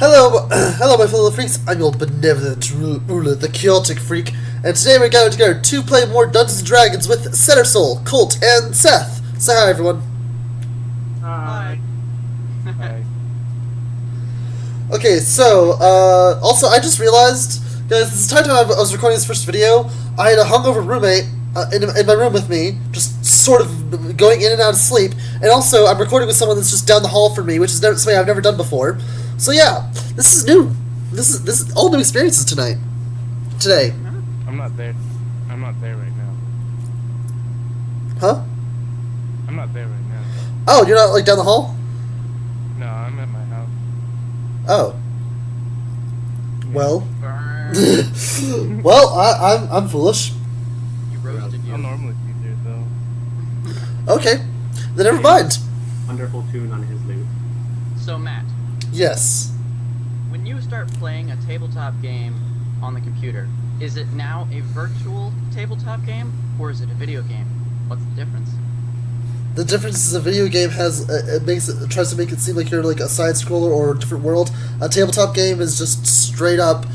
Hello, hello, my fellow freaks. I'm your benevolent ruler, the chaotic freak, and today we're going to go to play more Dungeons & Dragons with Center Soul, Colt, and Seth. Say hi, everyone. Hi. Hi. Okay, so, also, I just realized, guys, this entire time I was recording this first video, I had a hungover roommate in my room with me, just sort of going in and out of sleep, and also I'm recording with someone that's just down the hall from me, which is something I've never done before. So yeah, this is new. This is all new experiences today. I'm not there. I'm not there right now. Huh? I'm not there right now. Oh, you're not like down the hall? No, I'm at my house. Oh. Well. Burn. Well, I'm foolish. You roasted you. I'll normally be there though. Okay, then never mind. Wonderful tune on his lute. So Matt, Yes. when you start playing a tabletop game on the computer, is it now a virtual tabletop game or is it a video game? What's the difference? The difference is a video game has tries to make it seem like you're like a side scroller or a different world. A tabletop game is just straight up.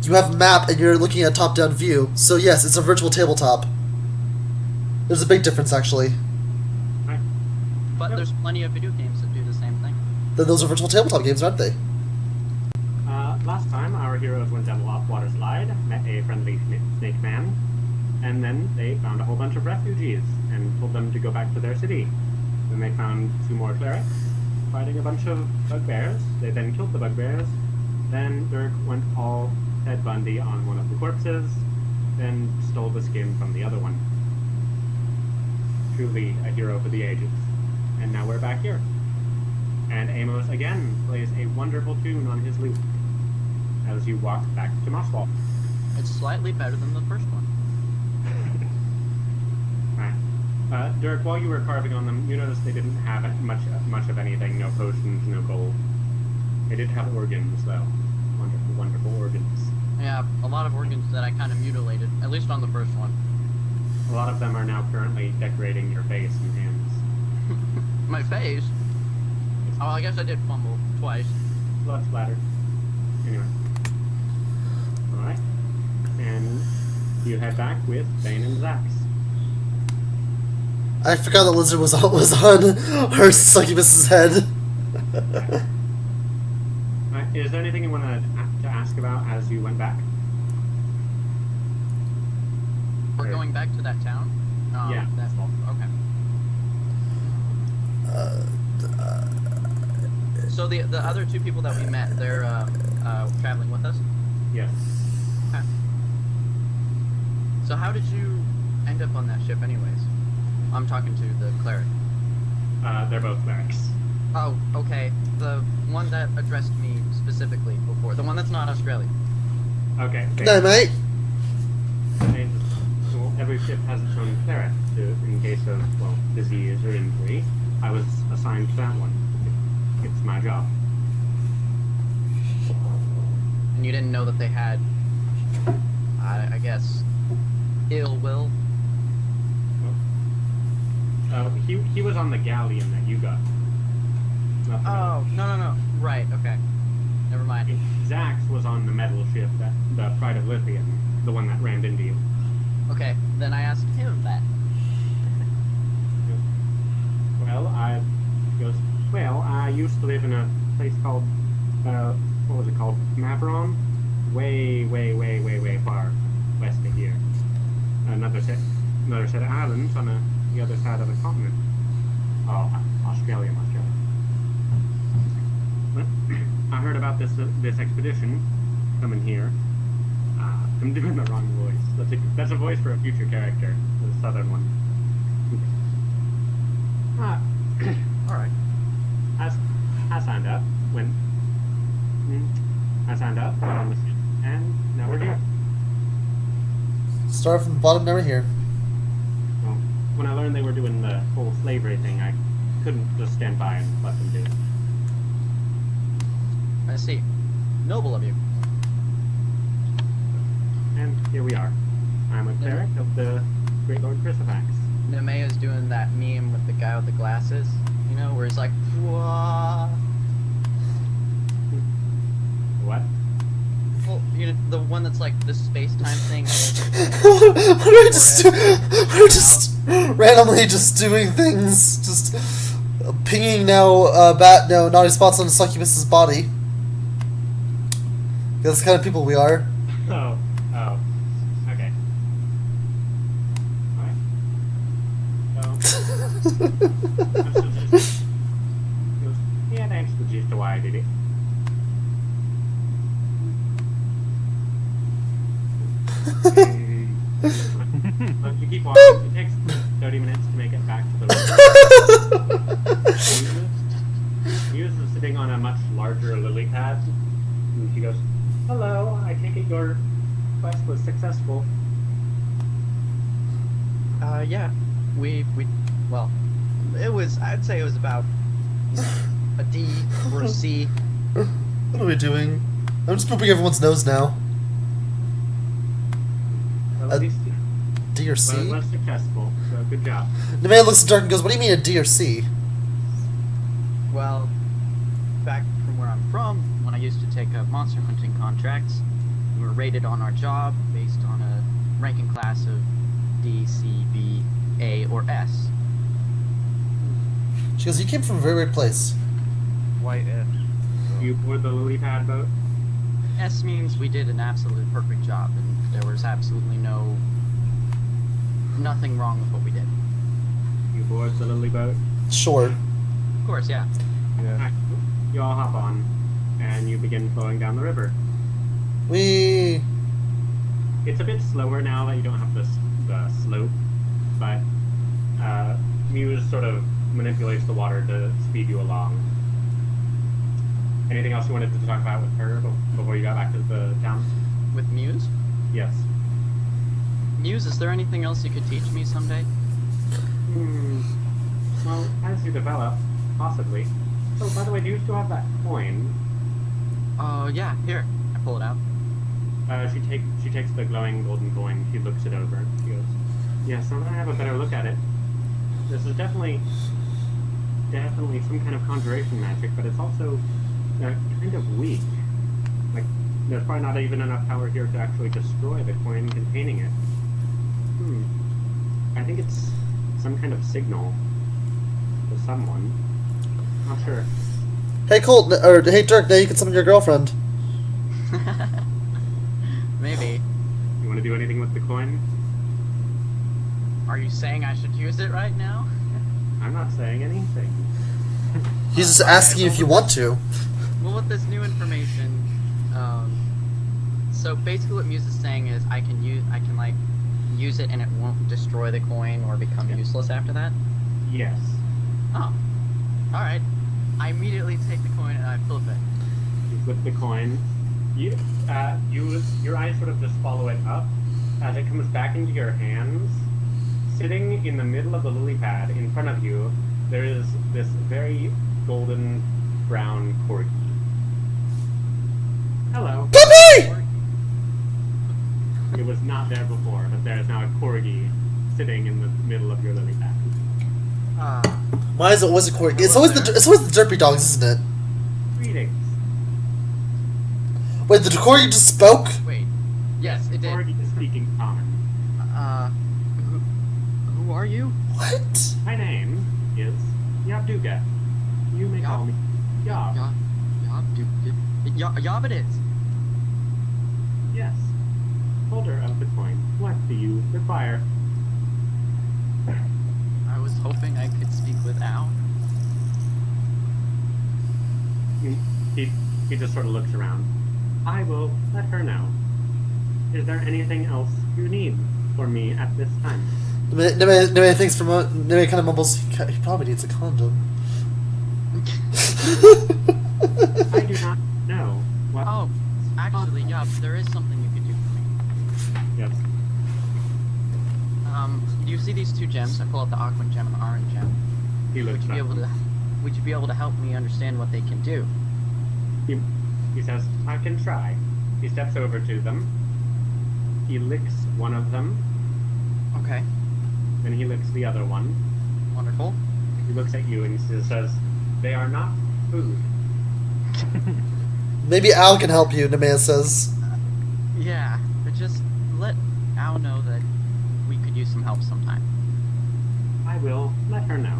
You have a map and you're looking at a top-down view. So yes, it's a virtual tabletop. There's a big difference actually. But there's plenty of video games that do the same thing. Then those are virtual tabletop games, aren't they? Last time, our heroes went down the water slide, met a friendly snake man, and then they found a whole bunch of refugees and told them to go back to their city. Then they found 2 more clerics fighting a bunch of bugbears. They then killed the bugbears. Then Dirk went all Ted Bundy on one of the corpses, then stole the skin from the other one. Truly a hero for the ages. And now we're back here. And Amos again plays a wonderful tune on his lute as you walk back to Mosswall. It's slightly better than the first one. Right. Dirk, while you were carving on them, you noticed they didn't have much of anything. No potions, no gold. They did have organs, though. Wonderful, wonderful organs. Yeah, a lot of organs that I kind of mutilated, at least on the first one. A lot of them are now currently decorating your face and hands. My face? Oh, I guess I did fumble twice. Blood splatter. Anyway. Alright. And you head back with Bane and Zax. I forgot the lizard was on her succubus's head. Alright, is there anything you want to ask about as you went back? We're going back to that town? Yeah. That's okay. So the other 2 people that we met, they're traveling with us? Yes. Okay. So how did you end up on that ship anyways? I'm talking to the cleric. They're both clerics. Oh, okay. The one that addressed me specifically before. The one that's not Australian. Okay. No, mate. Well, every ship has its own cleric in case of, well, disease or injury. I was assigned to that one. It's my job. And you didn't know that they had, I guess, ill will? He was on the galleon that you got. Nothing else. Oh, no. Right, okay. Never mind. Zax was on the metal ship, the Pride of Lithium, the one that rammed into you. Okay, then I asked him that. Well, I used to live in a place called, what was it called? Mavron? Way far west of here. Another set of islands on the other side of the continent. Oh, Australia. Well, I heard about this expedition coming here. I'm doing the wrong voice. That's a voice for a future character, the southern one. Alright. I signed up on the ship, and now we're here. Start from the bottom, never here. Well, when I learned they were doing the whole slavery thing, I couldn't just stand by and let them do it. I see. Noble of you. And here we are. I'm a cleric of the Great Lord Crucifix. Nemea's doing that meme with the guy with the glasses, you know, where he's like, "Whoa." You know, the one that's like the space-time thing. What are we just we're just randomly just doing things, just pinging naughty spots on Succubus's body. That's the kind of people we are. Oh, okay. Alright. Yeah, thanks for the gist of why I did it. But you keep walking. It takes 30 minutes to make it back to the river. Muse is sitting on a much larger lily pad, and she goes, "Hello, I take it your quest was successful." Yeah. Well, I'd say it was about a D or a C. What are we doing? I'm just pooping everyone's nose now. Well, at least D or C? well, it was successful, so good job. The man looks at Dark and goes, "What do you mean a D or C?" Well, back from where I'm from, when I used to take up monster hunting contracts, we were rated on our job based on a ranking class of D, C, B, A, or S. She goes, "You came from a very weird place." White S. You board the lily pad boat? S means we did an absolute perfect job, and there was absolutely nothing wrong with what we did. You board the lily boat? Sure. Of course, yeah. Yeah. Alright, you all hop on, and you begin flowing down the river. We. It's a bit slower now that you don't have the slope, but Muse sort of manipulates the water to speed you along. Anything else you wanted to talk about with her before you got back to the town? With Muse? Yes. Muse, is there anything else you could teach me someday? Well, as you develop, possibly. So, by the way, do you still have that coin? Yeah, here. I pull it out. She takes the glowing golden coin. She looks it over. She goes, "Yes, I'm gonna have a better look at it. This is definitely some kind of conjuration magic, but it's also kind of weak. Like, there's probably not even enough power here to actually destroy the coin containing it. I think it's some kind of signal to someone. Not sure." Hey Colt, or hey Dirk, now you can summon your girlfriend. Maybe. You want to do anything with the coin? Are you saying I should use it right now? I'm not saying anything. He's just asking you if you want to. Well, with this new information, so basically what Muse is saying is I can use it and it won't destroy the coin or become useless after that? Yes. Oh. Alright. I immediately take the coin and I flip it. You flip the coin. Your eyes sort of just follow it up as it comes back into your hands. Sitting in the middle of the lily pad in front of you, there is this very golden brown corgi. Hello. Puppy! It was not there before, but there is now a corgi sitting in the middle of your lily pad. Why is it always a corgi? It's always the derpy dogs, isn't it? Greetings. Wait, the corgi just spoke? Wait. Yes, it The did. corgi is speaking common. Who are you? What? My name is Yabduga. You may call me Yab. Yob it is. Yes. Holder of the coin. What do you require? I was hoping I could speak with Al. He just sort of looks around. I will let her know. Is there anything else you need for me at this time? Nobody thinks nobody kind of mumbles, he probably needs a condom. I do not know. What? Oh, actually, Yob, there is something you could do for me. Yes. Do you see these two gems? I pull out the aqua gem and the orange gem. He looks around. Would you be able to help me understand what they can do? He says, I can try. He steps over to them. He licks one of them. Okay. Then he licks the other one. Wonderful. He looks at you and he says, they are not food. Maybe Al can help you, Nemea says. Yeah, but just let Al know that we could use some help sometime. I will let her know.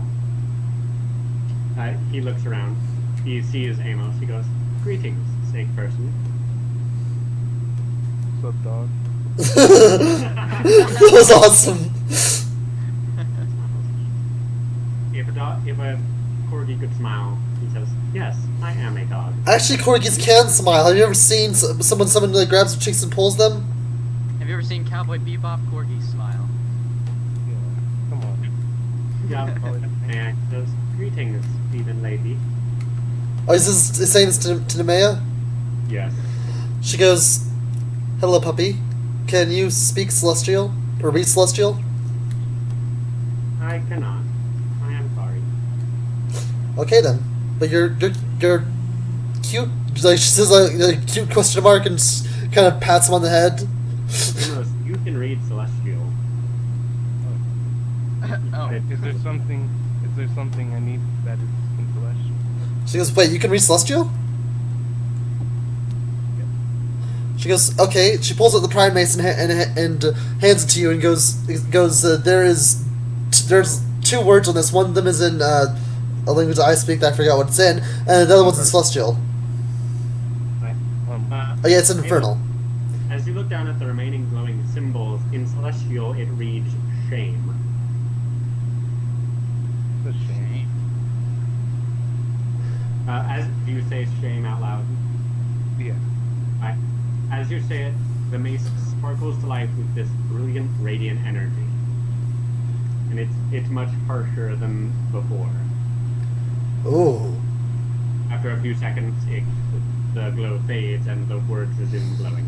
He looks around. He sees Amos. He goes, "Greetings, snake person." What's up, dog? That was awesome. If a corgi could smile, he says, "Yes, I am a dog." Actually, corgis can smile. Have you ever seen someone like grabs their cheeks and pulls them? Have you ever seen Cowboy Bebop Corgi smile? Yeah. Come on. Yeah. And he says, "Greetings, Stephen lady." Oh, is saying this to Nemea? Yes. She goes, "Hello, puppy. Can you speak Celestial? Or read Celestial?" I cannot. I am sorry. Okay then. But you're cute. Like she says a cute question mark and kind of pats him on the head. Amos, you can read Celestial. Oh. Is there something I need that is in Celestial? She goes, "Wait, you can read Celestial?" She goes, "Okay." She pulls out the Prime Mace and hands it to you and goes, "There's two words on this. One of them is in a language I speak that I forgot what it's in, and the other one's in Celestial. Oh yeah, it's in Infernal." As you look down at the remaining glowing symbols, in Celestial it reads shame. It's a shame. As do you say shame out loud? Yeah. As you say it, the mace sparkles to life with this brilliant, radiant energy. And it's much harsher than before. Ooh. After a few seconds, the glow fades and the words resume glowing.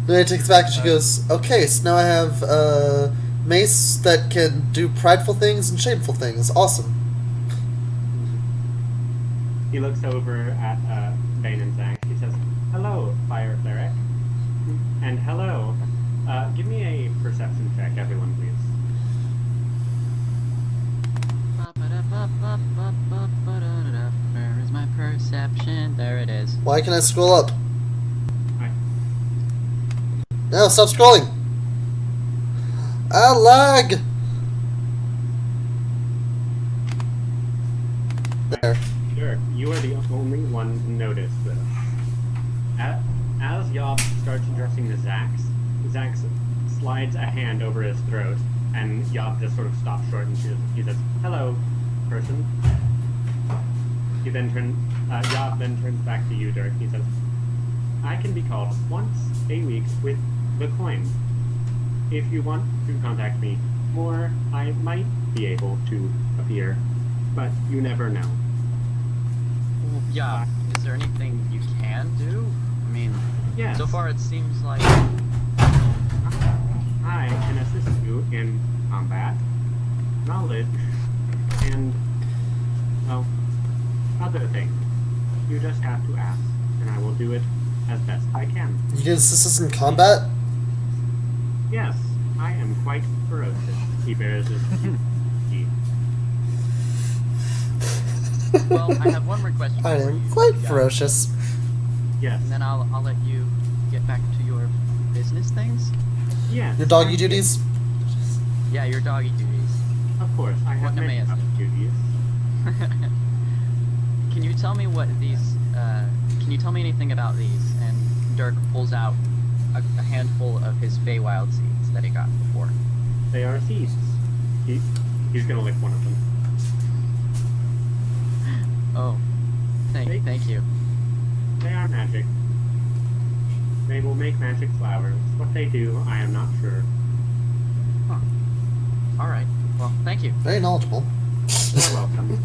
Then it takes it back and she goes, "Okay, so now I have a mace that can do prideful things and shameful things. Awesome." He looks over at Bane and Zach. He says, "Hello, Fire Cleric." And hello. Give me a perception check, everyone, please. Where is my perception? There it is. Why can I scroll up? Hi. No, stop scrolling. Lag. There. Sure, you are the only one to notice this. As Yob starts addressing the Zax slides a hand over his throat, and Yob just sort of stops short and he says, "Hello, person." Yob then turns back to you, Dirk. He says, "I can be called once a week with the coin. If you want to contact me more, I might be able to appear, but you never know." Yeah, is there anything you can do? I mean, Yes. so far it seems like... I can assist you in combat, knowledge, and, well, other things. You just have to ask, and I will do it as best I can. You can assist us in combat? Yes, I am quite ferocious. He bears his teeth. Well, I have one more question I for am you. quite Yeah. ferocious. Yes. And then I'll let you get back to your business things. Yes. Your doggy duties? Yeah, your doggy duties. Of course, I have What many am I other duties. Can you tell me what these? Can you tell me anything about these? And Dirk pulls out a handful of his Feywild seeds that he got before. They are seeds. He's gonna lick one of them. Oh, thank you. They are magic. They will make magic flowers. What they do, I am not sure. Huh. All right. Well, thank you. Very knowledgeable. You're welcome.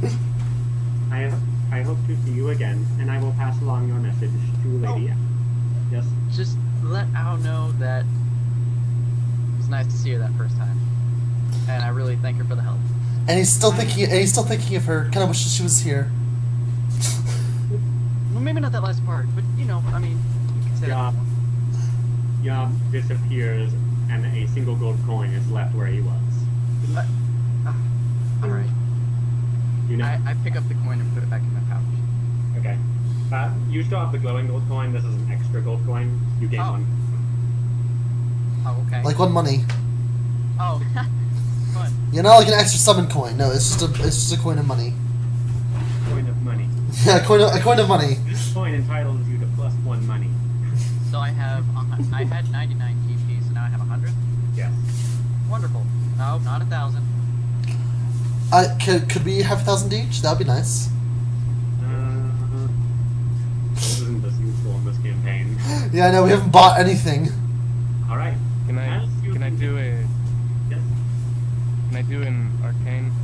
I hope to see you again, and I will pass along your message to Lady. Oh. Yes. Just let Al know that it was nice to see her that first time, and I really thank her for the help. And he's still thinking of her. Kinda wishes she was here. Well, maybe not that last part, but you know, I mean, you can say that. Yob disappears, and a single gold coin is left where he was. All right. You know. I pick up the coin and put it back in my pouch. Okay. You still have the glowing gold coin. This is an extra gold coin. You gain Oh. one. Oh, okay. Like 1 money. Oh, fun. You know, like an extra summon coin. No, it's just a coin of money. Coin of money. Yeah, a coin of money. This coin entitles you to +1 money. So I have, I had 99 GP, so now I have 100? Yes. Wonderful. No, not 1,000. Could we have 1,000 each? That would be nice. Gold isn't as useful in this campaign. Yeah, I know, we haven't bought anything. All right. Can I do a Yes. Can I do an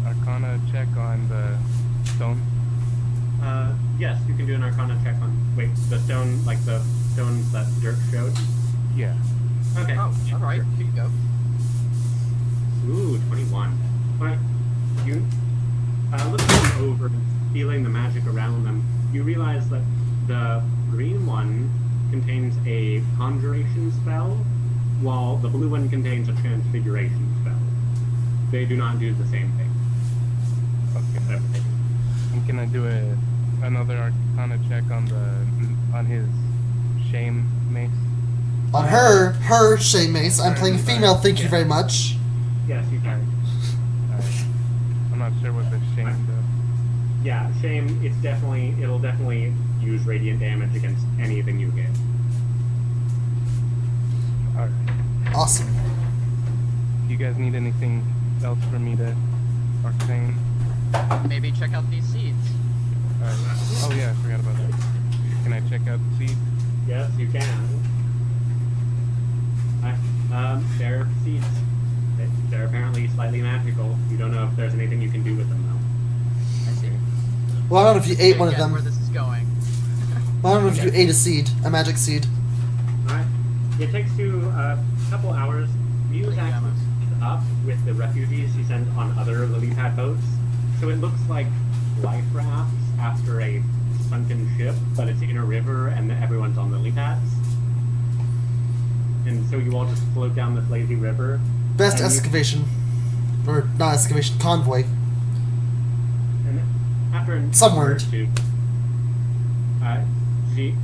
arcana check on the stone? Yes, you can do an Arcana check on. Wait, the stone, like the stones that Dirk showed. Yeah. Okay. Oh, alright, here you go. Ooh, 21. Alright, you looking them over and feeling the magic around them, you realize that the green one contains a conjuration spell, while the blue one contains a transfiguration spell. They do not do the same thing. Okay. And can I do another arcana check on his shame mace? On her shame mace, I'm playing female, thank you very much. Yes, you can. I'm not sure what the shame does. Yeah, shame, it'll definitely use radiant damage against anything you hit. Alright. Awesome. Do you guys need anything else for me to arcane? Maybe check out these seeds. Oh yeah, I forgot about that. Can I check out the seed? Yes, you can. They're seeds. They're apparently slightly magical. You don't know if there's anything you can do with them, though. I see. Well, I don't know if you ate one of Guess them. where this is going. Well, I don't know if you ate a seed, a magic seed. Alright. It takes you a couple hours. Muse Like actually llamas. is up with the refugees you sent on other lily pad boats. So it looks like life rafts after a sunken ship, but it's in a river and everyone's on lily pads. And so you all just float down this lazy river. Best And you- excavation. Or not excavation, convoy. And after an Some hour or word. two, she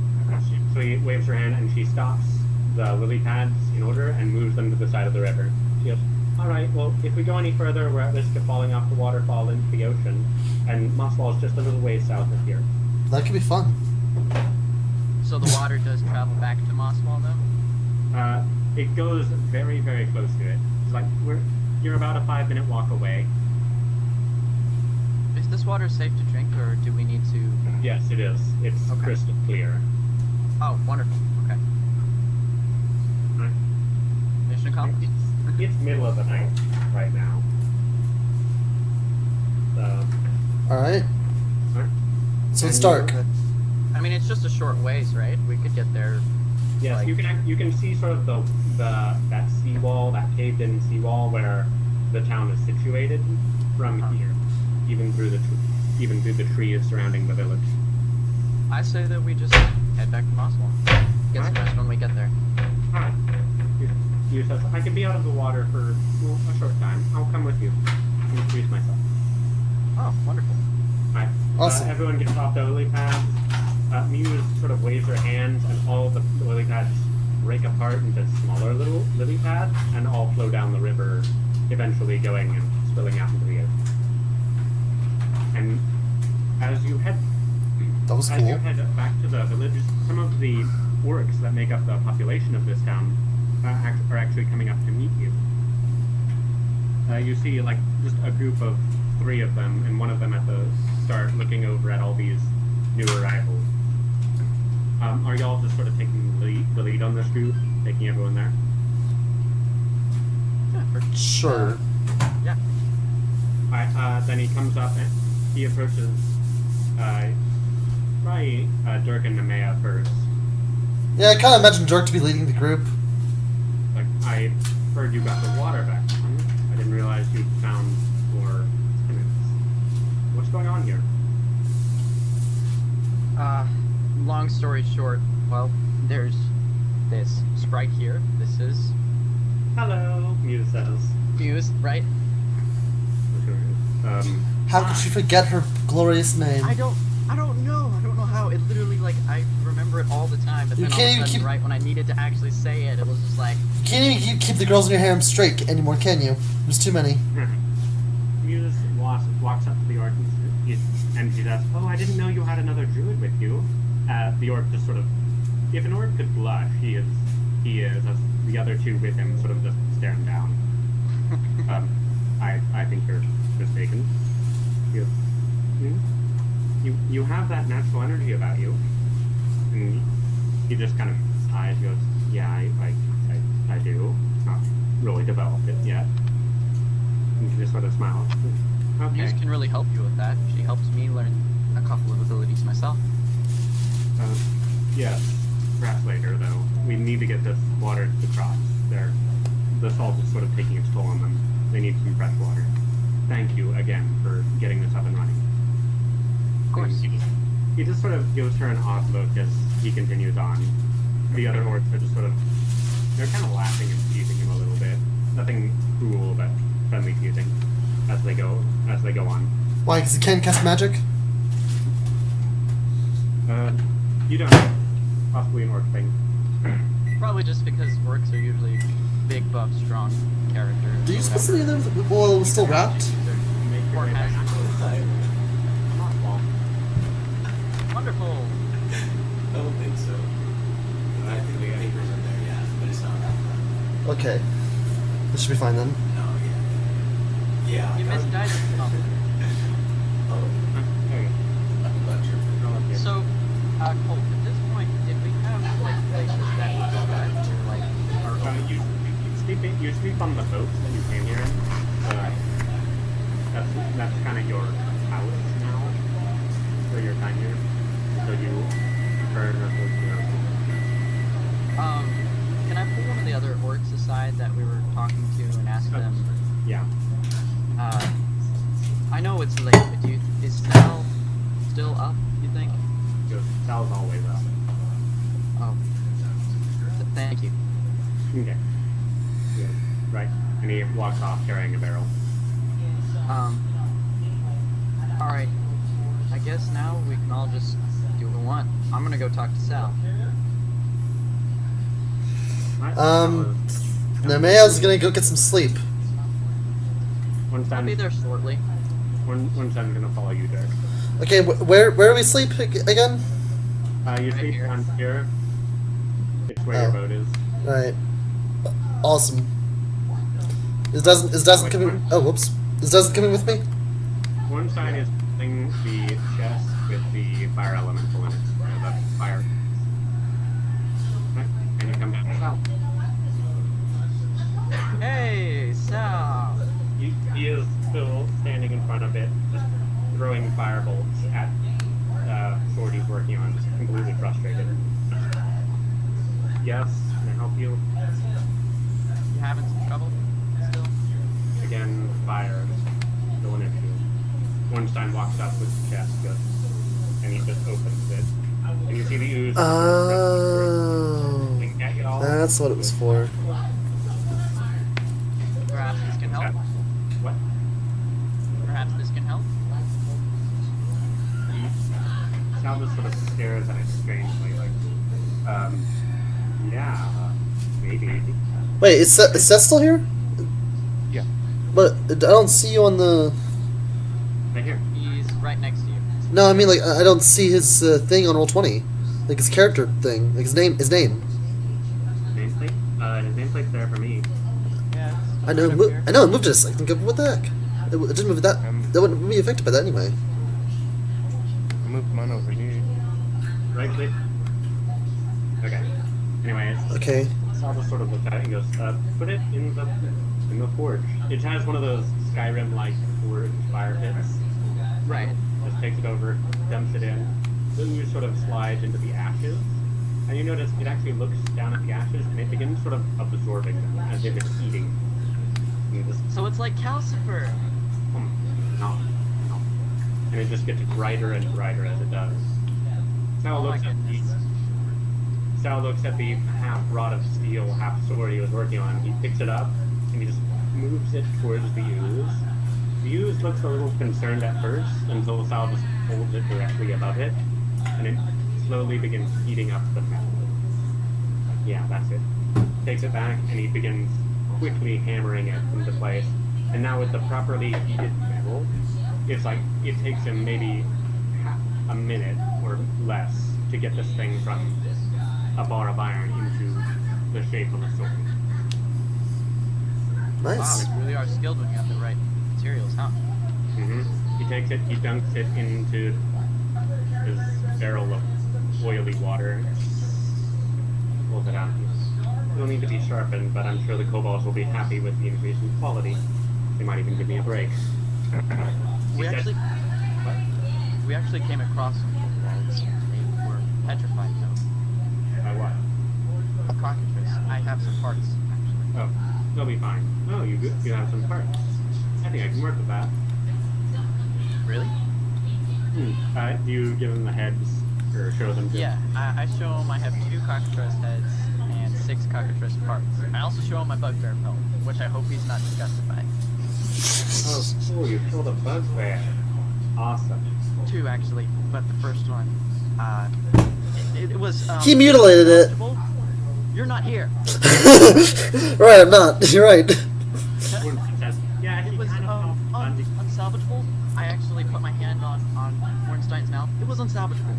waves her hand and she stops the lily pads in order and moves them to the side of the river. She goes, "All right, well, if we go any further, we're at risk of falling off the waterfall into the ocean, and Mosswall is just a little ways south of here." That could be fun. So the water does travel back to Mosswall, though? It goes very, very close to it. It's like you're about a 5-minute walk away. Is this water safe to drink, or do we need to... Yes, it is. It's Okay. crystal clear. Oh, wonderful. Okay. Right. Mission accomplished. It's middle of the night right now. So, Alright. alright. So it's And dark. I mean, it's just a short ways, right? We could get there. Yes, Like- you can see sort of that seawall, that caved-in seawall where the town is situated from here, even through the trees surrounding the village. I say that we just head back to Mosswall. Get some rest when we get there. Alright. You says, "I can be out of the water for a short time. I'll come with you. Introduce myself." Oh, wonderful. Alright. Awesome. Everyone gets off the lily pads. Muse sort of waves her hands, and all the lily pads break apart into smaller little lily pads, and all flow down the river, eventually going and spilling out into the ocean. And as you head That was As you cool. head back to the village, some of the orcs that make up the population of this town are actually coming up to meet you. You see, like, just a group of 3 of them, and one of them at the start looking over at all these new arrivals. Are y'all just sort of taking the lead on this group, taking everyone there? Yeah, Sure. yeah. Alright, then he comes up and he approaches, probably Dirk and Nemea first. Yeah, I kind of imagine Dirk to be leading the group. Like, I heard you got the water back. I didn't realize you'd found more tenants. What's going on here? Long story short, well, there's this sprite here. This is Hello, Muse says. Muse, right? How could she forget her glorious name? I don't know. I don't know how it literally, like, I remember it all the time, but You then all can't of even a sudden, keep- right when I needed to actually say it, it was just like, You can't even keep the girls in your harem straight anymore, can you? There's too many. He just walks up to the orc and she says, "Oh, I didn't know you had another druid with you." The orc just sort of, if an orc could blush, he is. As the other two with him sort of just stare him down. I think you're mistaken. You have that natural energy about you, and he just kind of sighs, goes, "Yeah, I do. It's not really developed it yet." And she just sort of smiles. Okay. Muse can really help you with that. She helps me learn a couple of abilities myself. Yes. Perhaps later, though. We need to get this water to the crops. The salt is sort of taking its toll on them. They need some fresh water. Thank you again for getting this up and running. Of course. He just sort of gives her an odd look as he continues on. The other orcs are just sort of, they're kind of laughing and teasing him a little bit. Nothing cruel, but friendly teasing as they go on. Why? Because he can't cast magic? You don't know. Possibly an orc thing. Probably just because orcs are usually big, buff, strong characters. Do you or supposed to be whatever. there while it was still wrapped? Make your Or way back. has Come on, Paul. Wonderful. I don't think so. I think the papers in there, yeah, but it's not that. Okay. This should be fine then. No, yeah. Yeah. You missed dice. Oh. Oh, Okay. I'm not sure. Roll up here. So, Colt, at this point, did we have, like, places that we could rest, or, like, our own? You sleep on the boat that you came here in. That's kind of your house now for your time here. So you prefer to go to your Can I pull one of the other orcs aside that we were talking to and ask them, Yeah. I know it's late, but is Sal still up, you think? Sal's always up. Oh. Thank you. Okay. Yeah. Right. And he walks off carrying a barrel. Alright. I guess now we can all just do what we want. I'm gonna go talk to Sal. Right. No, Maya's gonna go get some sleep. One I'll be time, there shortly. one time gonna follow you, Derek. Okay, where do we sleep again? You Right sleep here. down here. It's where your Oh. boat is. Right. Awesome. Is Doesn't coming? Oh, whoops. Is Doesn't coming with me? One side is putting the chest with the fire elemental in it, or the fire. Right. And you come down. Hey, Sal! He is still standing in front of it, just throwing firebolts at sword he's working on, just completely frustrated. Yes, can I help you? You having some trouble still? Again, fire. Still an issue. Ornstein walks up with the chest, and he just opens it. And you see the ooze. Oh. Looking at you all. That's what it was for. Perhaps this can help? What? Perhaps this can help? Sal just sort of stares at it strangely, like, yeah, maybe. Wait, is Seth still here? Yeah. But I don't see you on the. Right here. He's right next to you. No, I mean like I don't see his thing on roll20, like his character thing, like his name. Nameplate? His nameplate's there for me. Yeah. I know. I know. It moved just a second. What the heck? It didn't move that. That wouldn't be affected by that anyway. I moved mine over here. Right click. Okay. Anyways, Okay. Sal just sort of looks at it and goes, put it in the forge. It has one of those Skyrim-like forge fire pits. Right. Just takes it over, dumps it in. The ooze sort of slides into the ashes. And you notice it actually looks down at the ashes and it begins sort of absorbing them as if it's eating. And you just, So it's like Calcifer. no. And it just gets brighter and brighter as it does. Sal Oh my looks at the goodness. Sal looks at the half rod of steel, half sword he was working on. He picks it up and he just moves it towards the ooze. The ooze looks a little concerned at first until Sal just holds it directly above it, and it slowly begins heating up the metal. Like, yeah, that's it. Takes it back, and he begins quickly hammering it into place. And now with the properly heated metal, it's like it takes him maybe half a minute or less to get this thing from a bar of iron into the shape of a sword. Wow, Nice. you really are skilled when you have the right materials, huh? He takes it, he dunks it into his barrel of oily water, pulls it out. It'll need to be sharpened, but I'm sure the kobolds will be happy with the increase in quality. They might even give me a break. We He said- actually, What? we actually came across some kobolds. They were petrified, though. By what? Cockatrice. I have some parts, actually. Oh, they'll be fine. Oh, you have some parts. I think I can work with that. Really? Do you give them the heads, or show them to? Yeah, I show them I have 2 cockatrice heads and 6 cockatrice parts. I also show him my bugbear pelt, which I hope he's not disgusted by. Oh, cool, you killed a bugbear. Awesome. 2 actually, but the first one, it was. He mutilated it. uncomfortable. You're not here. Right, I'm not. You're right. Yeah, It he was kind of unsalvageable. I actually put my hand on Ornstein's mouth. It was unsalvageable.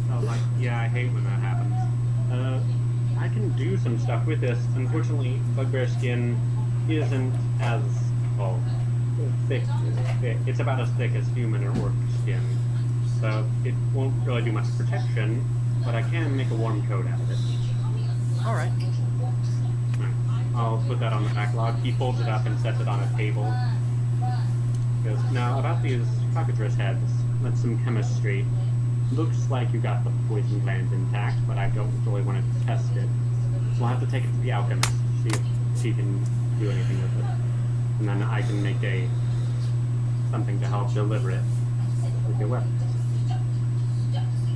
I was like, yeah, I hate when that happens. I can do some stuff with this. Unfortunately, bugbear skin isn't as, well, thick. It's about as thick as human or orc skin. So it won't really do much protection, but I can make a warm coat out of it. Alright. I'll put that on the backlog. He folds it up and sets it on a table. He goes, now about these cockatrice heads, that's some chemistry. Looks like you got the poison glands intact, but I don't really want to test it. So I'll have to take it to the alchemist, see if she can do anything with it. And then I can make something to help deliver it with your weapon.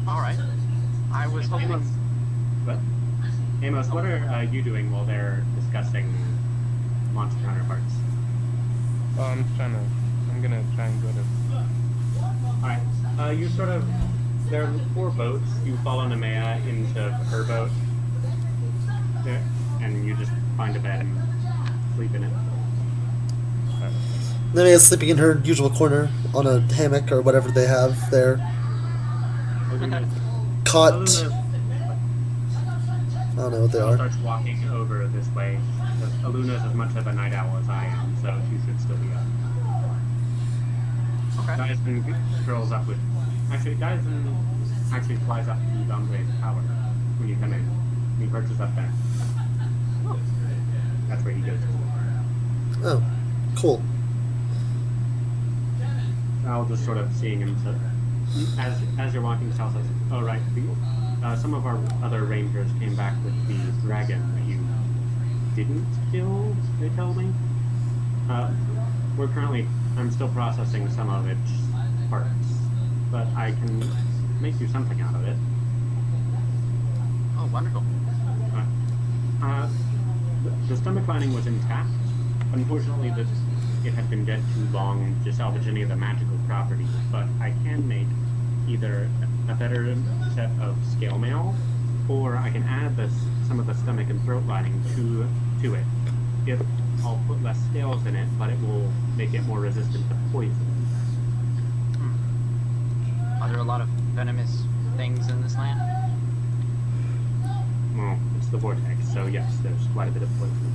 Alright. I was hoping. Amos, what? Amos, what are you doing while they're discussing monster counterparts? Oh, I'm gonna try and go to. Alright, you sort of, there are 4 boats. You follow Nemea into her boat, there, and you just find a bed and sleep in it. Nemi is sleeping in her usual corner on a hammock or whatever they have there. Cot. I don't know what they Aluna are. starts walking over this way. Aluna's as much of a night owl as I am, so she should still be up. Okay. Dyson curls up with... Actually, Dyson actually flies up to Dombray's tower when you come in. He perches up there. Oh. That's where he goes to. Oh, cool. I'll just sort of seeing him. So, as you're walking south, says, "Oh right, some of our other rangers came back with the dragon that you didn't kill." They tell me. I'm still processing some of its parts, but I can make you something out of it. Oh, wonderful. The stomach lining was intact. Unfortunately, it had been dead too long to salvage any of the magical properties, but I can make either a better set of scale mail, or I can add some of the stomach and throat lining to it. I'll put less scales in it, but it will make it more resistant to poison. Are there a lot of venomous things in this land? Well, it's the vortex, so yes, there's quite a bit of poison.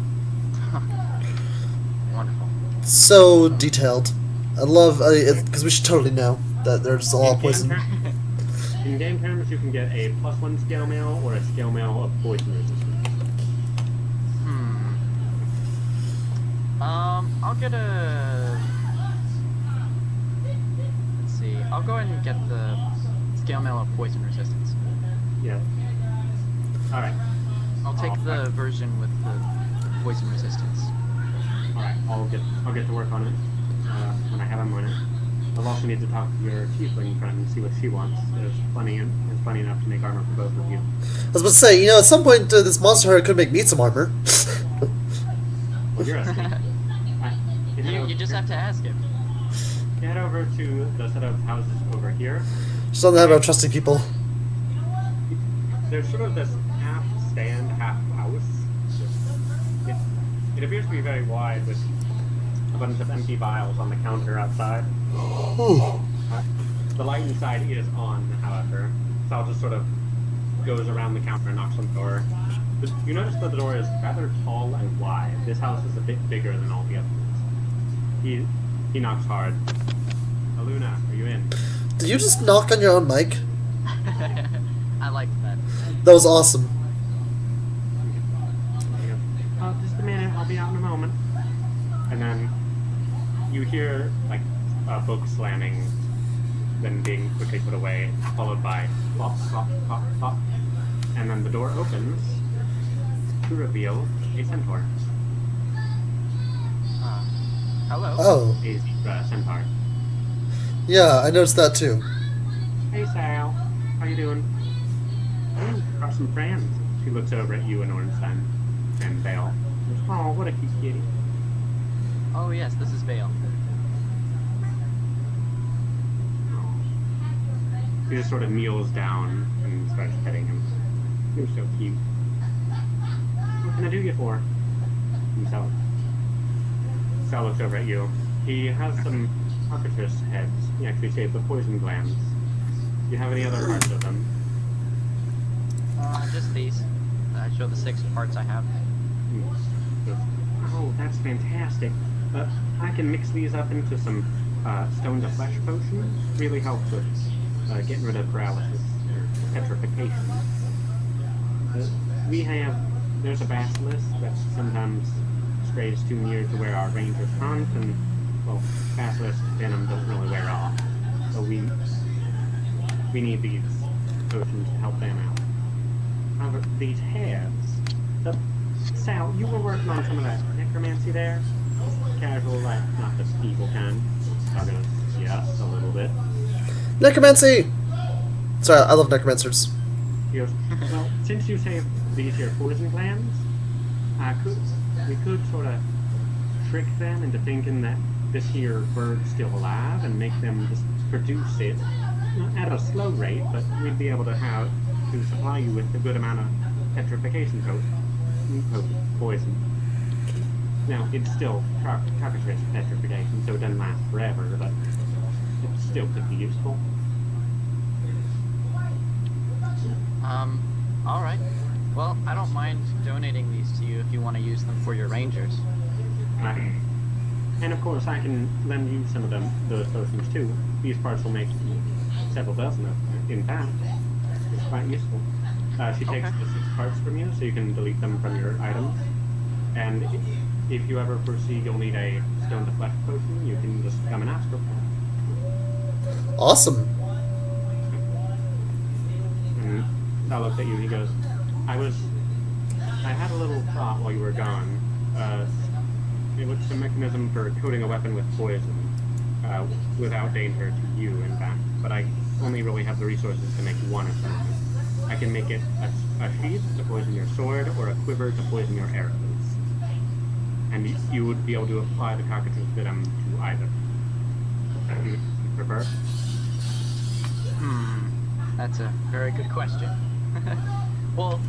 Wonderful. So detailed. I love because we should totally know that there's a lot of poison. In game terms, you can get a +1 scale mail or a scale mail of poison resistance. I'll get a... Let's see. I'll go ahead and get the scale mail of poison resistance. Yeah. All right. I'll take the version with the poison resistance. All right. I'll get to work on it when I have a minute. I'll also need to talk to your tiefling friend and see what she wants. There's plenty enough to make armor for both of you. I was about to say, at some point this monster herd could make me some armor. Well, you're a snake. You just have to ask him. Head over to the set of houses over here. Just don't have about trusting people. There's sort of this half stand, half house. It appears to be very wide with a bunch of empty vials on the counter outside. The light inside is on, however. Sal just sort of goes around the counter and knocks on the door. But you notice that the door is rather tall and wide. This house is a bit bigger than all the others. He knocks hard. Aluna, are you in? Did you just knock on your own mic? I like that. That was awesome. Just a minute, I'll be out in a moment. And then you hear, like, a book slamming, then being quickly put away, followed by plop, plop, plop, plop. And then the door opens to reveal a centaur. Hello. Oh. A zebra centaur. Yeah, I noticed that too. Hey Sal, how you doing? Oh, got some friends. She looks over at you and Ornstein and Bale. Oh, what a cute kitty. Oh yes, this is Vale. He just sort of kneels down and starts petting him. You're so cute. What can I do you for? And Sal looks over at you. He has some cockatrice heads. He actually saved the poison glands. Do you have any other parts of them? Just these. I show the 6 parts I have. Oh, that's fantastic. I can mix these up into some stone to flesh potions. Really helps with getting rid of paralysis or petrification. There's a basilisk that sometimes strays too near to where our rangers hunt, and, well, basilisk venom don't really wear off. So we need these potions to help them out. However, these heads... Sal, you were working on some of that necromancy there? Casual, like, not the evil kind. I'll go, yes, a little bit. Necromancy! Sorry, I love necromancers. He goes, well, since you saved these here poison glands, we could sort of trick them into thinking that this here bird's still alive and make them just produce it at a slow rate, but we'd be able to supply you with a good amount of petrification poison. Now, it's still cockatrice petrification, so it doesn't last forever, but it still could be useful. Alright. Well, I don't mind donating these to you if you want to use them for your rangers. And of course, I can lend you some of those potions too. These parts will make several dozen of them. In fact, it's quite useful. She takes the 6 parts from you, so you can delete them from your items. And if you ever foresee you'll need a stone to flesh potion, you can just come and ask for one. Awesome. And I looked at you and he goes, I had a little thought while you were gone. It was a mechanism for coating a weapon with poison, without danger to you, in fact. But I only really have the resources to make one or something. I can make it a sheath to poison your sword, or a quiver to poison your arrows. And you would be able to apply the cockatrice venom to either. Do you prefer? That's a very good question. Well,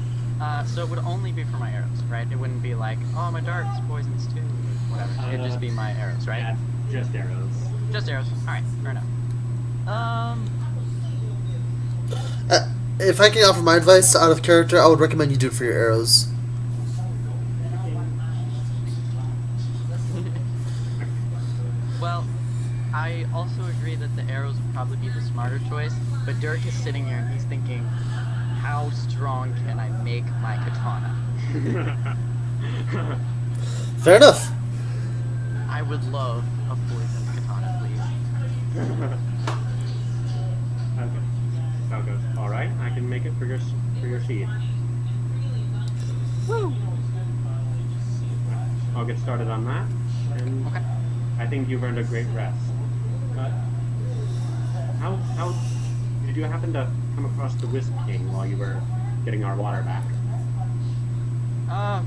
so it would only be for my arrows, right? It wouldn't be like, oh, my darts poisons too, or whatever. It'd just be my arrows, right? Yeah, just arrows. Just arrows. Alright, fair enough. If I can offer my advice out of character, I would recommend you do it for your arrows. Well, I also agree that the arrows would probably be the smarter choice, but Dirk is sitting here and he's thinking, how strong can I make my katana? Fair enough. I would love a poisoned katana, please. Okay. Sal goes, alright, I can make it for your sheath. Woo! I'll get started on that, and Okay. I think you've earned a great rest. But how did you happen to come across the Wisp King while you were getting our water back?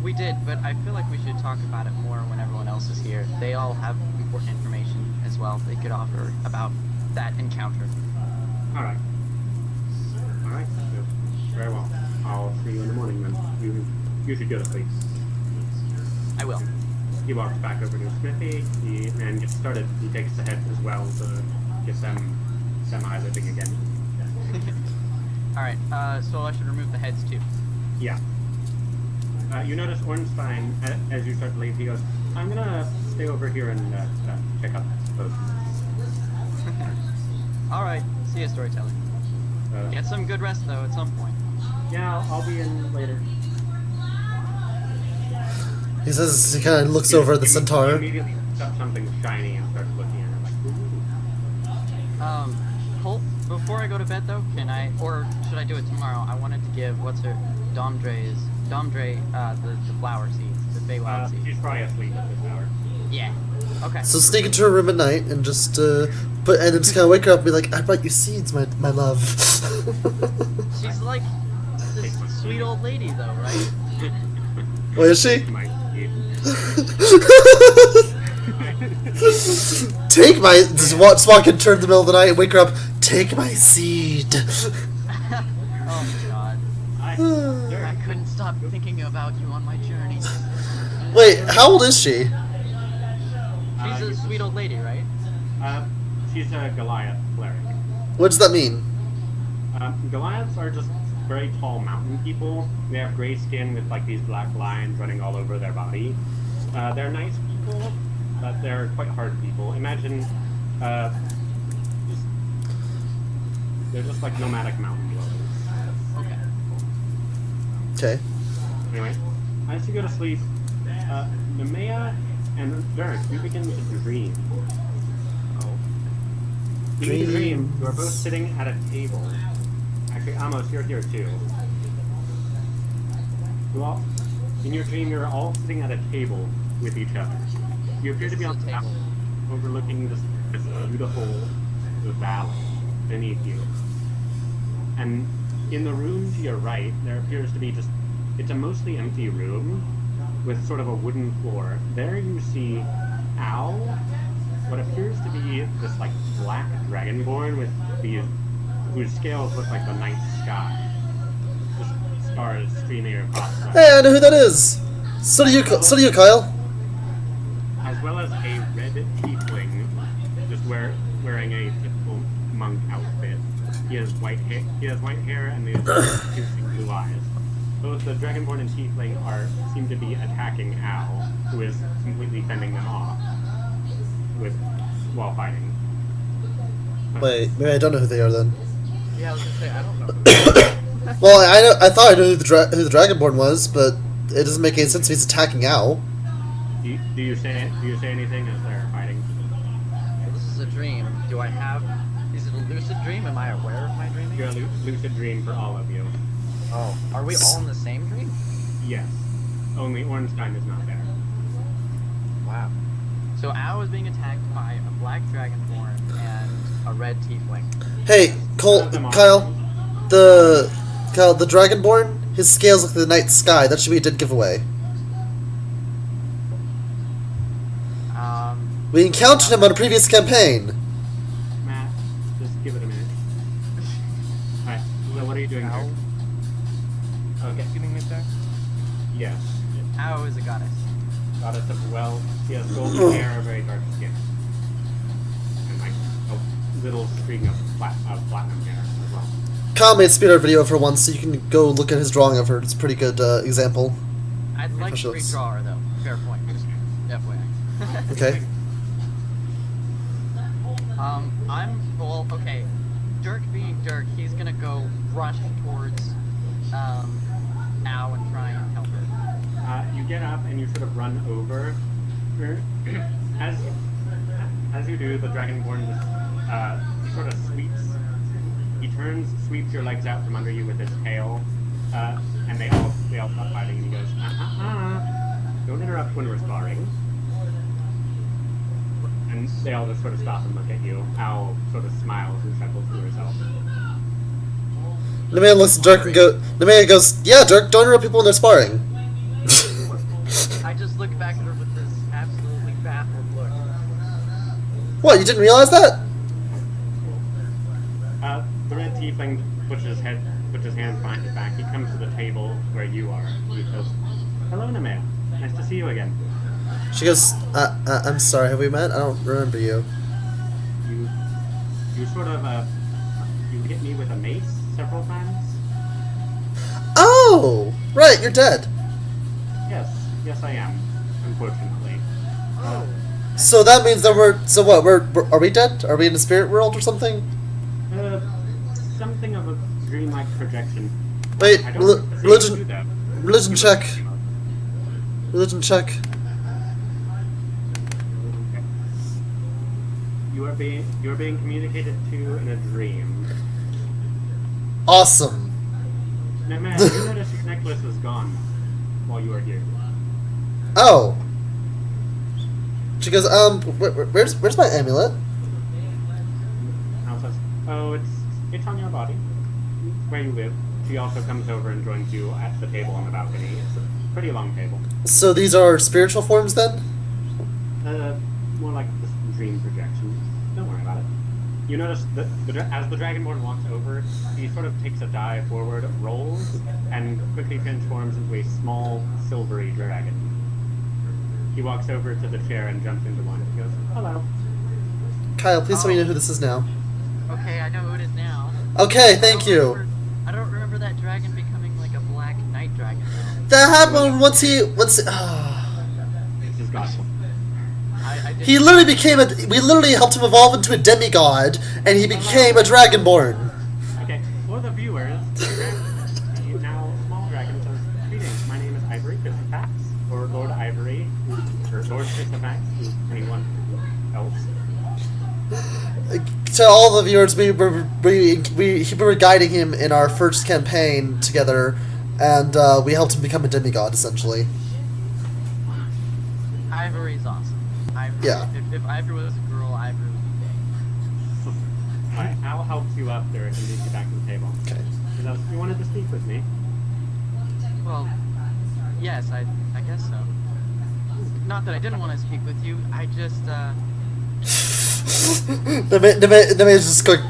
We did, but I feel like we should talk about it more when everyone else is here. They all have important information as well they could offer about that encounter. Alright. Alright, very well. I'll see you in the morning then. You should go to sleep. I will. He walks back over to his smithy and gets started. He takes the head as well to get them semi-living again. Alright, so I should remove the heads too. Yeah. You notice Ornstein, as you start to leave, he goes, I'm gonna stay over here and check up posts. Alright, see you, storyteller. Get some good rest though at some point. Yeah, I'll be in later. He says he kind of looks over at the You centaur. immediately pick up something shiny and start looking at it like, ooh. Colt, before I go to bed though, can I, or should I do it tomorrow? I wanted to give, what's her, Domdre, the flower seeds, the Feywild seeds. She's probably asleep at this hour. Yeah. Okay. So sneak into her room at night and just and then just kind of wake her up and be like, I brought you seeds, my love. She's like this sweet old lady though, right? Wait, is she? My kid. Take my... Just walk in, turn in the middle of the night and wake her up. Take my seed. Oh my god. I couldn't stop thinking about you on my journey. Wait, how old is she? She's a sweet old lady, right? She's a Goliath cleric. What does that mean? Goliaths are just very tall mountain people. They have gray skin with like these black lines running all over their body. They're nice people, but they're quite hard people. Imagine, they're just like nomadic mountain dwellers. Okay. Okay. Anyway, as you go to sleep, Nemea and Derek, you begin to dream. In your dream, you are both sitting at a table. Actually, Amos, you're here too. In your dream, you're all sitting at a table with each other. You appear to be on the table overlooking this beautiful valley beneath you. And in the room to your right, there appears to be it's a mostly empty room with sort of a wooden floor. There you see Owl, what appears to be this like black dragonborn with whose scales look like the night sky. Just stars streaming across them. Hey, I know who that is. So do you, Kyle. As well as a red tiefling, just wearing a typical monk outfit. He has white hair and these piercing blue eyes. Both the dragonborn and tiefling seem to be attacking Owl, who is completely fending them off while fighting. Wait, maybe I don't know who they are then. Yeah, I was gonna say, I don't know. Well, I thought I knew who the Dragonborn was, but it doesn't make any sense if he's attacking Owl. Do you say anything as they're fighting? This is a dream. Is it a lucid dream? Am I aware of my dreaming? You're a lucid dream for all of you. Oh, are we all in the same dream? Yes. Only Ornstein is not there. Wow. So Al is being attacked by a black dragonborn and a red tiefling. Hey, Kyle, the Dragonborn, his scales look like the night sky. That should be a dead giveaway. We encountered him on a previous campaign. Matt, just give it a minute. Alright, so what are you doing there? Okay. Getting me there? Yes. Al is a goddess. Goddess of wealth. She has golden hair, very dark skin. And like a little string of platinum hair as well. Kyle made a speed art video for once, so you can go look at his drawing of her. It's a pretty good example. I'd like to redraw her though. Fair point. Just FYI. Okay. Okay. Dirk being Dirk, he's gonna go rush towards Al and try and help her. You get up and you sort of run over her. As you do, the Dragonborn just sort of sweeps your legs out from under you with his tail, and they all stop fighting, and he goes, don't interrupt when we're sparring. And they all just sort of stop and look at you. Owl sort of smiles and chuckles to herself. Nemea looks at Dirk and goes, yeah, Dirk, don't interrupt people when they're sparring. I just look back at her with this absolutely baffled look. What, you didn't realize that? The red tiefling puts his hand behind his back. He comes to the table where you are. He says, "Hello, Nemea. Nice to see you again." She goes, I'm sorry, have we met? I don't remember you. You sort of you hit me with a mace several times. Oh! Right, you're dead. Yes, I am. Unfortunately. Oh. So that means that so what, are we dead? Are we in the spirit world or something? Something of a dreamlike projection. Wait, I don't know if it's able to do that. religion check. Religion check. You are being communicated to in a dream. Awesome. Now, man, you notice your necklace is gone while you are here. Oh. She goes, where's my amulet? Al says, "Oh, it's on your body, where you live." She also comes over and joins you at the table on the balcony. It's a pretty long table. So these are spiritual forms then? More like this dream projection. Don't worry about it. You notice that as the Dragonborn walks over, he sort of takes a dive forward, rolls, and quickly transforms into a small, silvery dragon. He walks over to the chair and jumps into one. He goes, "Hello." Kyle, please tell me you know who this is now. Okay, I know who it is now. Okay, thank you. I don't remember that dragon becoming like a black night dragon though. That happened once he This is gospel. I did he literally became we literally helped him evolve into a demigod, and he became a dragonborn. Okay, for the viewers, the now small dragon says, "Greetings, my name is Ivory Fistifax, or Lord Ivory, or Lord Fistifax, who's anyone else." To all the viewers, we were guiding him in our first campaign together, and we helped him become a demigod, essentially. Ivory's awesome. Ivory, Yeah. If Ivory was a girl, Ivory would be Alright, Al helps you up there and leads you back to the table. Okay. He says, "You wanted to speak with me?" big. Well, yes, I guess so. Not that I didn't want to speak with you. I just The man is just going.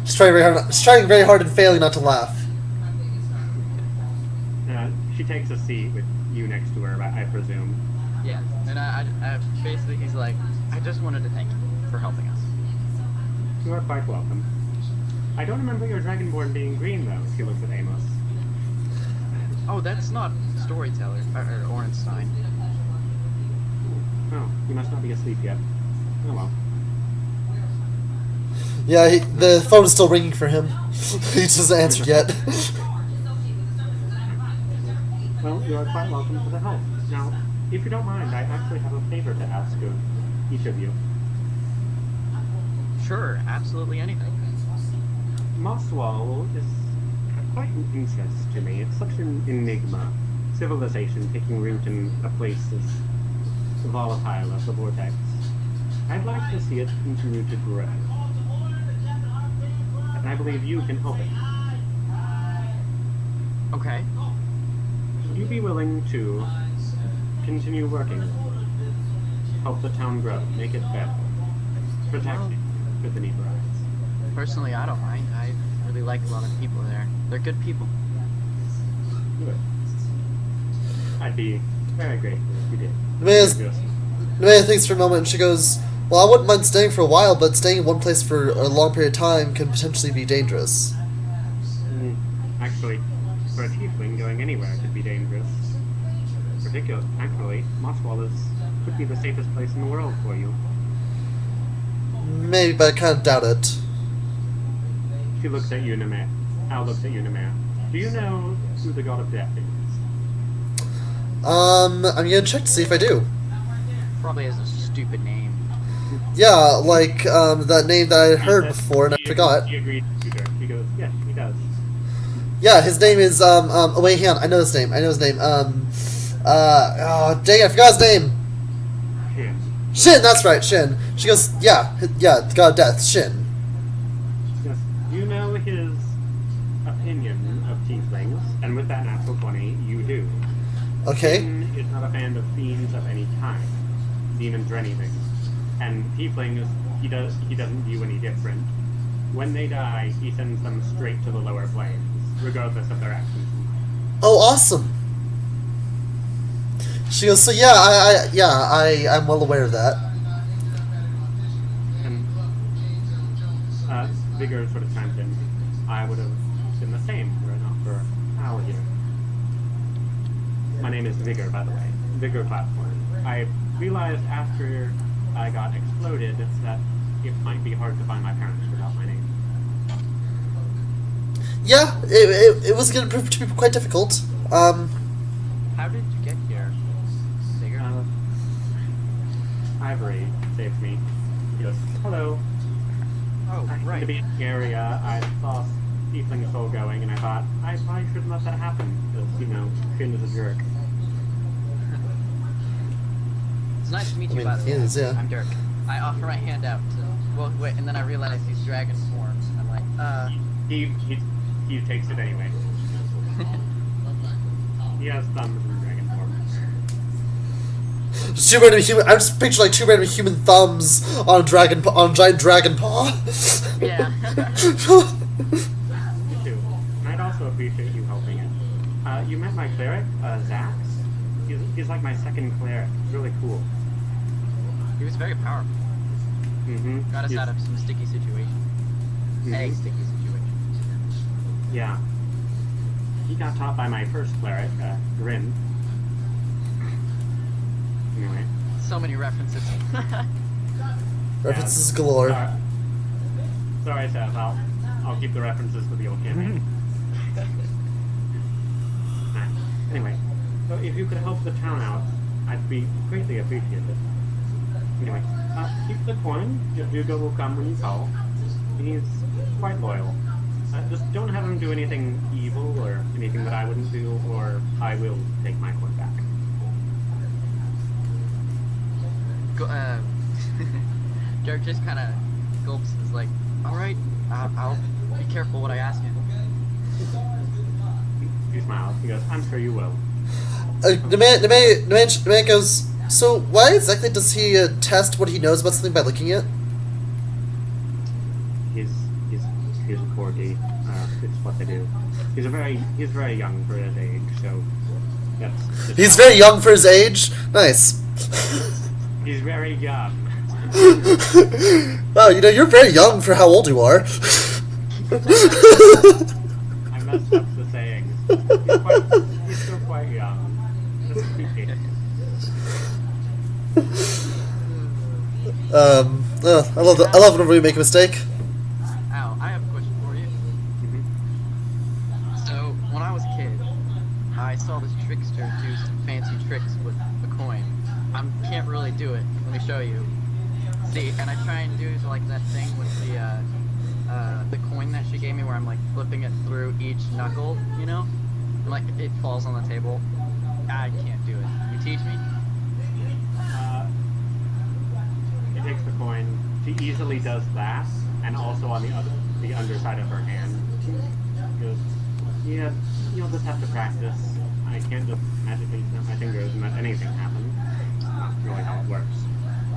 She's trying very hard and failing not to laugh. She takes a seat with you next to her, I presume. yeah. And I basically he's like, I just wanted to thank you for helping us. You are quite welcome. I don't remember your Dragonborn being green, though. She looks at Amos. Oh, that's not Storyteller or Orenstein. Oh, you must not be asleep yet. Oh well. Yeah, the phone is still ringing for him. He just hasn't answered yet. Well, you are quite welcome to the help. Now, if you don't mind, I actually have a favor to ask of each of you. Sure, absolutely anything. Mosswall is quite an interest to me. It's such an enigma. Civilization taking root in a place as volatile as the vortex. I'd like to see it continue to grow. And I believe you can help it. Okay. Would you be willing to continue working? Help the town grow, make it better. Protect it with the need for us. Personally, I don't mind. I really like a lot of people there. They're good people. Good. I'd be very grateful if you did. Nemea thinks for a moment and she goes, "Well, I wouldn't mind staying for a while, but staying in one place for a long period of time can potentially be dangerous." Actually, for a tiefling, going anywhere could be dangerous. Actually, Mosswall could be the safest place in the world for you. Maybe, but I kind of doubt it. She looks at you, Nemea. Al looks at you, Nemea. Do you know who the god of death is? I'm gonna check to see if I do. Probably has a stupid name. Yeah, like, that name that I had heard He said- before and I he forgot. He agreed to her. He goes, yes, he does. Yeah, his name is, oh wait, hang on, I know his name, oh, dang it, I forgot his name! Him. Shin, that's right, Shin. She goes, yeah, the god of death, Shin. Yes. Do you know his opinion of tieflings? And with that natural 20, you do. Okay. Shin is not a fan of fiends of any kind. Demons or anything. And tieflings he doesn't view any different. When they die, he sends them straight to the lower planes, regardless of their actions. Oh, awesome. She goes, so yeah, I'm well aware of that. And Vigor sort of chimed in. I would have been the same were it not for Al here. My name is Vigor, by the way. Vigor platform. I realized after I got exploded that it might be hard to find my parents without my name. Yeah, it was going to prove to be quite difficult. How did you get here, Vigor? Ivory saved me. He goes, hello. Oh, I happened right. to be in the area. I saw Tiefling Soul going, and I thought, I probably shouldn't let that happen, because, you know, Finn is a jerk. It's nice to meet I you, mean, by the he way. is, yeah. I'm Dirk. I offer my hand out to... Well, wait, and then I realize he's dragon forms. I'm like, He takes it anyway. He has thumbs in dragon form. Just two random human. I'm just picturing like two random human thumbs on a giant dragon paw. Yeah. Me too. And I'd also appreciate you helping it. You met my cleric, Zax. He's like my second cleric. He's really cool. He was very powerful. Mm-hmm. Got us out of some sticky situations. A sticky situation. Yeah. He got taught by my first cleric, Grin. Anyway. So many references. References galore. Sorry, Seth. I'll keep the references to the old campaign. Anyway, so if you could help the town out, I'd be greatly appreciated. Anyway, keep the coin. Hugo will come when you call. He's quite loyal. Just don't have him do anything evil or anything that I wouldn't do, or I will take my coin back. Dirk just kind of gulps and is like, alright, I'll be careful what I ask him. He smiles. He goes, I'm sure you will. The man goes, so why exactly does he test what he knows about something by looking at? He's a corgi. It's what they do. He's very young for his age, so that's just He's very young for his age? Nice. He's very young. Wow, you're very young for how old you are. I messed up the sayings. He's still quite young. Just keep it. I love whenever we make a mistake. Al, I have a question for you. So, when I was a kid, I saw this trickster do some fancy tricks with a coin. I can't really do it. Let me show you. See, and I try and do like that thing with the coin that she gave me, where I'm like flipping it through each knuckle, you know, and like it falls on the table. I can't do it. You teach me? He takes the coin. She easily does that, and also on the underside of her hand. She goes, yeah, you'll just have to practice. I can't just magically snap my fingers and let anything happen. That's not really how it works.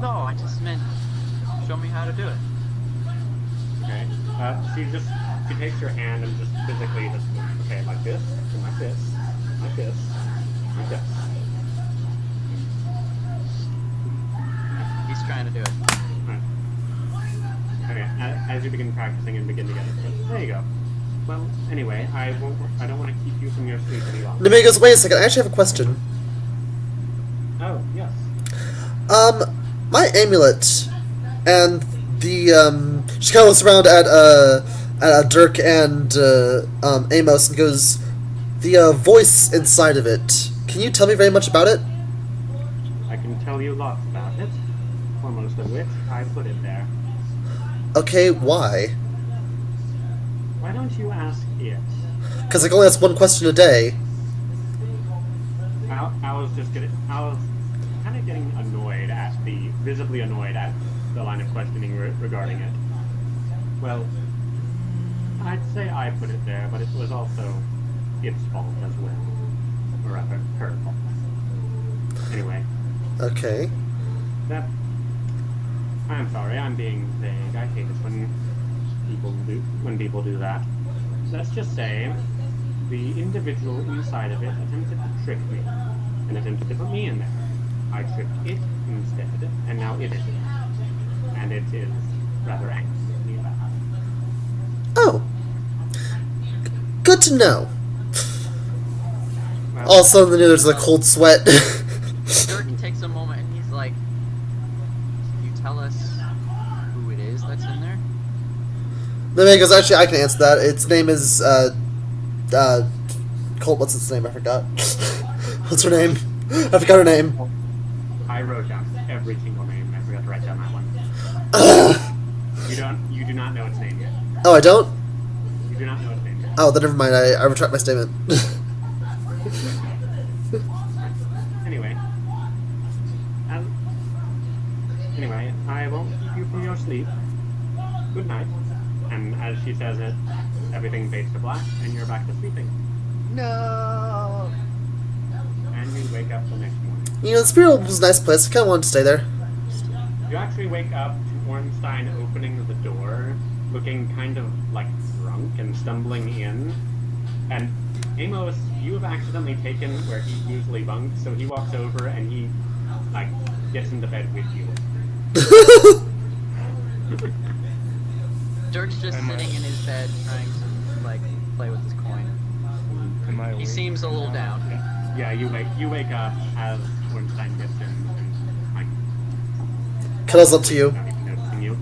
No, I just meant show me how to do it. Okay. She takes your hand and just physically just okay, like this, and like this, like this, like this. He's trying to do it. Right. Okay. As you begin practicing and begin to get it, there you go. Well, anyway, I don't want to keep you from your sleep any longer. The man goes, wait a second, I actually have a question. Oh, yes. My amulet and the she kind of looks around at Dirk and Amos and goes, the voice inside of it. Can you tell me very much about it? I can tell you lots about it. Foremost of which, I put it there. Okay, why? Why don't you ask it? Because I can only ask one question a day. I was kind of getting visibly annoyed at the line of questioning regarding it. Well, I'd say I put it there, but it was also its fault as well. Or rather, her fault. Anyway. Okay. I'm sorry, I'm being vague. I hate it when people do that. Let's just say the individual inside of it attempted to trick me and attempted to put me in there. I tricked it instead, and now it is it. And it is rather angry with me about it. Oh. Good to know. Well, All of a sudden, there's a cold sweat. Dirk takes a moment and he's like, "Can you tell us who it is that's in there?" Then he goes, actually, I can answer that. Its name is, Colt, what's its name? I forgot. What's her name? I forgot her name. I wrote down every single name. I forgot to write down that one. You do not know its name yet. Oh, I don't? You do not know its name yet. Oh, then never mind. I retract my statement. Anyway. Anyway, I won't keep you from your sleep. Good night. And as she says it, everything fades to black, and you're back to sleeping. No. And you wake up the next morning. You know, the Spirit was a nice place. I kind of wanted to stay there. You actually wake up to Ornstein opening the door, looking kind of like drunk and stumbling in. And Amos, you have accidentally taken where he usually bunks, so he walks over and he, like, gets into bed with you. Dirk's just sitting in his bed trying to, like, play with his coin. Am I He awake? seems a little down. Yeah, you wake up as Ornstein gets in and, like, Cuddles up to you. not even noticing you. Is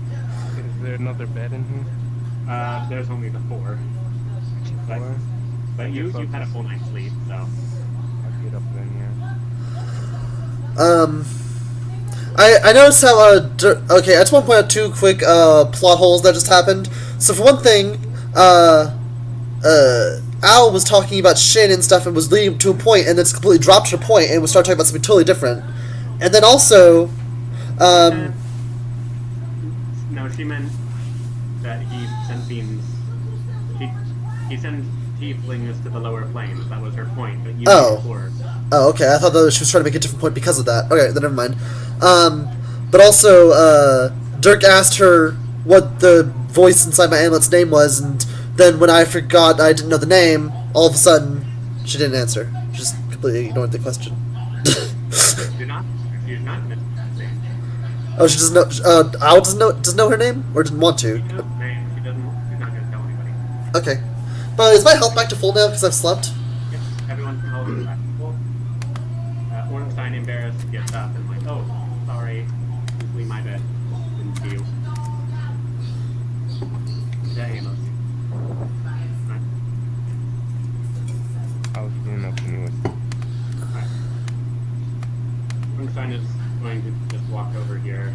there another bed in here? There's only the 4. But, Or but you've had a full night's sleep, so. I'll get up then, yeah. I noticed how, okay, I just want to point out 2 quick, plot holes that just happened. So for one thing, Al was talking about Shin and stuff and was leading to a point, and then completely dropped her point and was starting talking about something totally different. And then also, No, she meant that he sent beams. He sent tieflings to the lower planes. That was her point. But you Oh. before. oh, okay, I thought that she was trying to make a different point because of that. Okay, then never mind. But also, Dirk asked her what the voice inside my amulet's name was, and then when I forgot I didn't know the name, all of a sudden, she didn't answer. She just completely ignored the question. Do not miss that name. Oh, she doesn't know, Al doesn't know her name? Or didn't want to? She knows the name. She's not going to tell anybody. Okay. But is my health back to full now because I've slept? Yep, everyone's health is back to full. Ornstein, embarrassed, gets up and like, oh, sorry, leave my bed. Didn't see you. Yeah, Amos. Right. I was doing up anyway. Alright. Ornstein is going to just walk over here.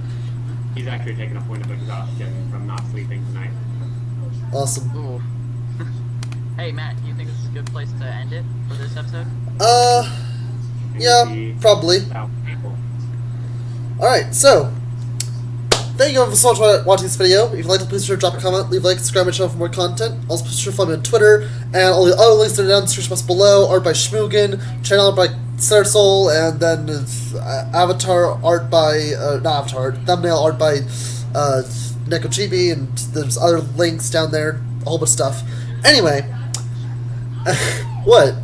He's actually taken a point of exhaustion from not sleeping tonight. Awesome. Ooh. Hey, Matt, you think this is a good place to end it for this episode? And Yeah, he- probably. South people. Alright, so, thank you all so much for watching this video. If you liked it, please be sure to drop a comment, leave a like, subscribe to my channel for more content. Also, be sure to follow me on Twitter, and all the other links are down in the description box below. Art by Schmoogin, channel art by Soul, and then avatar art by, not avatar art, thumbnail art by NekoChibi, and there's other links down there, a whole bunch of stuff. Anyway, what?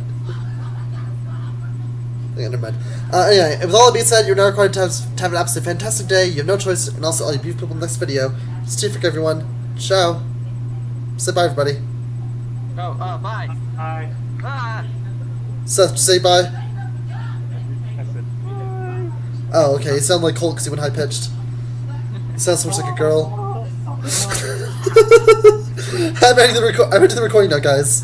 Okay, never mind. Anyway, with all that being said, you're now required to have an absolutely fantastic day. You have no choice, and also all you beautiful people in the next video. Stay for everyone. Ciao. Say bye, everybody. Oh, bye. Hi. Ah! Seth, say bye. I said, bye. Oh, okay. You sound like Colt because you went high pitched. You sound so much like a girl. I'm ending the recording now, guys.